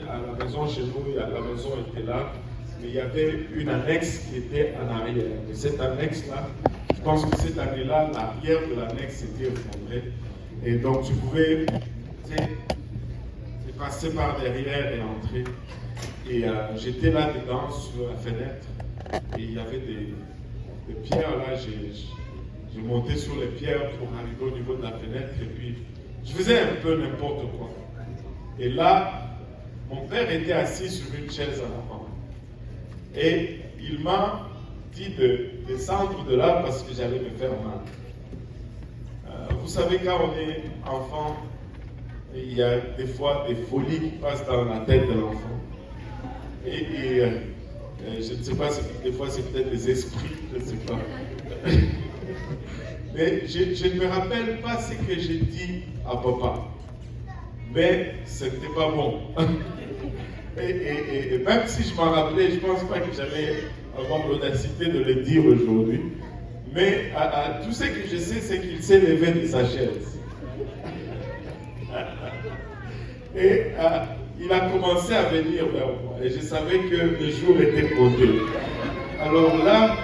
à la maison chez nous, la maison était là, mais il y avait une annexe qui était en arrière. Et cette annexe-là, je pense que cette année-là, l'arrière de l'annexe s'était effondrée. Et donc tu pouvais passer par derrière et entrer. Et j'étais là-dedans sur la fenêtre. Et il y avait des pierres là. J'ai monté sur les pierres pour arriver au niveau de la fenêtre. Et puis, je faisais un peu n'importe quoi. Et là, mon père était assis sur une chaise en avant. Et il m'a dit de descendre de là parce que j'allais me faire mal. Vous savez, quand on est enfant, il y a des fois des folies qui passent dans la tête de l'enfant. Et je ne sais pas, des fois c'est peut-être des esprits, je ne sais pas. Mais je ne me rappelle pas ce que j'ai dit à papa. Mais ce n'était pas bon. Et même si je m'en rappelais, je ne pense pas que j'allais avoir l'audacité de le dire aujourd'hui. Mais tout ce que je sais, c'est qu'il s'est levé de sa chaise. Et il a commencé à venir vers moi. Et je savais que le jour était compté. Alors là,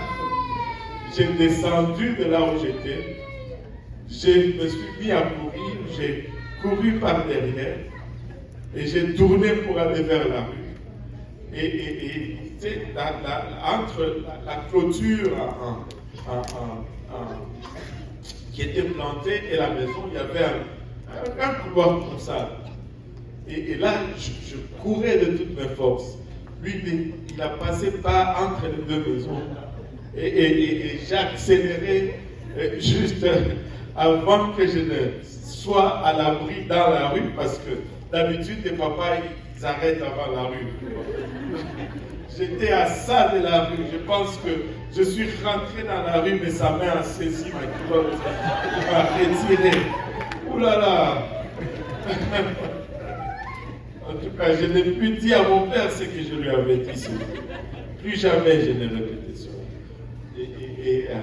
j'ai descendu de là où j'étais. Je me suis mis à courir. J'ai couru par derrière. Et j'ai tourné pour aller vers la rue. Et entre la clôture qui était plantée et la maison, il y avait un couloir comme ça. Et là, je courais de toutes mes forces. Lui, il a passé par entre les deux maisons. Et j'ai accéléré juste avant que je ne sois à l'abri dans la rue, parce que d'habitude, les papas, ils arrêtent avant la rue. J'étais à ça de la rue. Je pense que je suis rentré dans la rue, mais sa main a saisi ma culotte. Il m'a retiré. Ouh là là! En tout cas, je n'ai plus dit à mon père ce que je lui avais dit. Plus jamais je n'ai répété cela.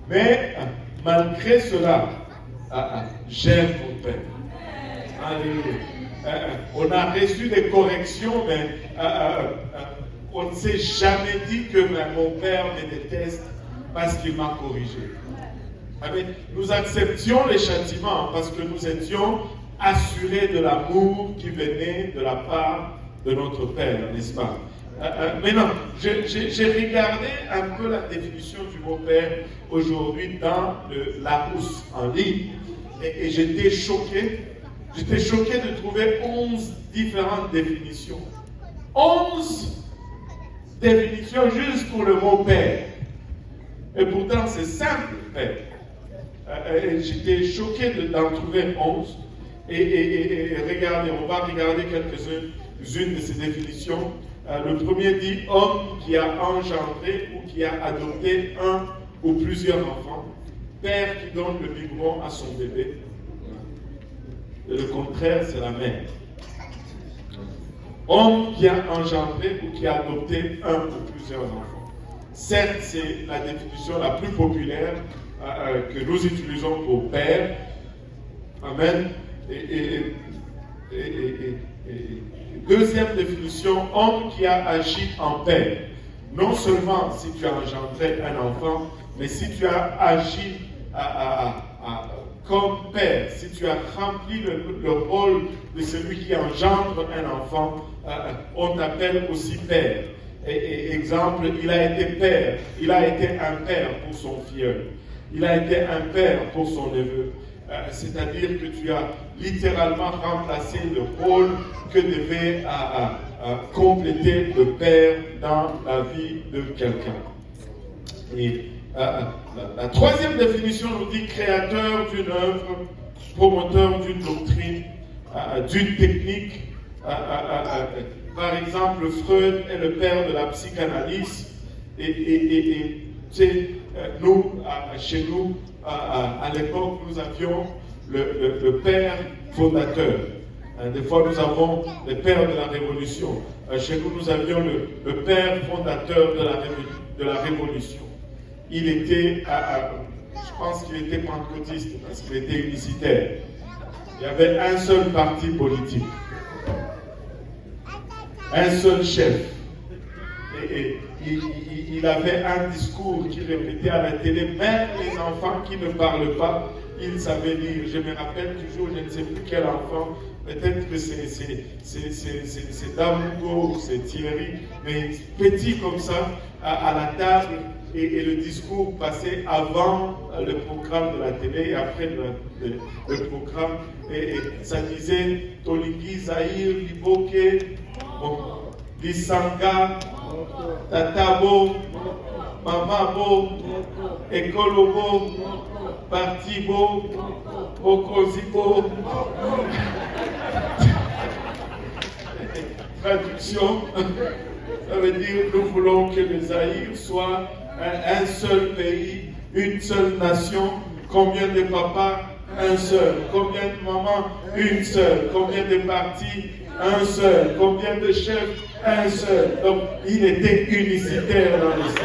Mais malgré cela, j'aime mon père. Alléluia. On a reçu des corrections, mais on ne s'est jamais dit que mon père me déteste parce qu'il m'a corrigé. Nous acceptions les châtiments parce que nous étions assurés de l'amour qui venait de la part de notre Père, n'est-ce pas? Maintenant, j'ai regardé un peu la définition du mot Père aujourd'hui dans Larousse en ligne et j'étais choqué. J'étais choqué de trouver 11 différentes définitions. 11 définitions juste pour le mot Père. Et pourtant, c'est simple, Père. J'étais choqué d'en trouver 11. Et regardez, on va regarder quelques-unes de ces définitions. Le premier dit homme qui a engendré ou qui a adopté un ou plusieurs enfants. Père qui donne le biberon à son bébé. Et le contraire, c'est la mère. Homme qui a engendré ou qui a adopté un ou plusieurs enfants. Certes, c'est la définition la plus populaire que nous utilisons pour père. Amen. Deuxième définition, homme qui a agi en père. Non seulement si tu as engendré un enfant, mais si tu as agi comme père, si tu as rempli le rôle de celui qui engendre un enfant, on t'appelle aussi père. Exemple, il a été père, il a été un père pour son filleul, il a été un père pour son neveu. C'est-à-dire que tu as littéralement remplacé le rôle que devait compléter le père dans la vie de quelqu'un. Et la troisième définition nous dit créateur d'une œuvre, promoteur d'une doctrine, d'une technique. Par exemple, Freud est le père de la psychanalyse. Et nous, chez nous, à l'époque, nous avions le père fondateur. Des fois, nous avons le père de la Révolution. Chez nous, nous avions le père fondateur de la Révolution. Il était, je pense qu'il était pentecôtiste parce qu'il était unicitaire. Il y avait un seul parti politique. un seul chef. Et il avait un discours qu'il répétait à la télé, même les enfants qui ne parlent pas, ils savaient lire. Je me rappelle toujours, je ne sais plus quel enfant, peut-être que c'est Damugo, c'est Thierry, mais petit comme ça, à la table, et le discours passait avant le programme de la télé et après le programme. Et ça disait Tolingi, Zahir, Liboke, Lisanga, Tatabo, Mamabo, Ekolobo, Partibo, Okozibo. Traduction, ça veut dire nous voulons que le Zaïre soit un seul pays, une seule nation. Combien de papas? Un seul. Combien de mamans? Une seule. Combien de partis? Un seul. Combien de chefs? Un seul. Donc il était unicitaire dans l'histoire.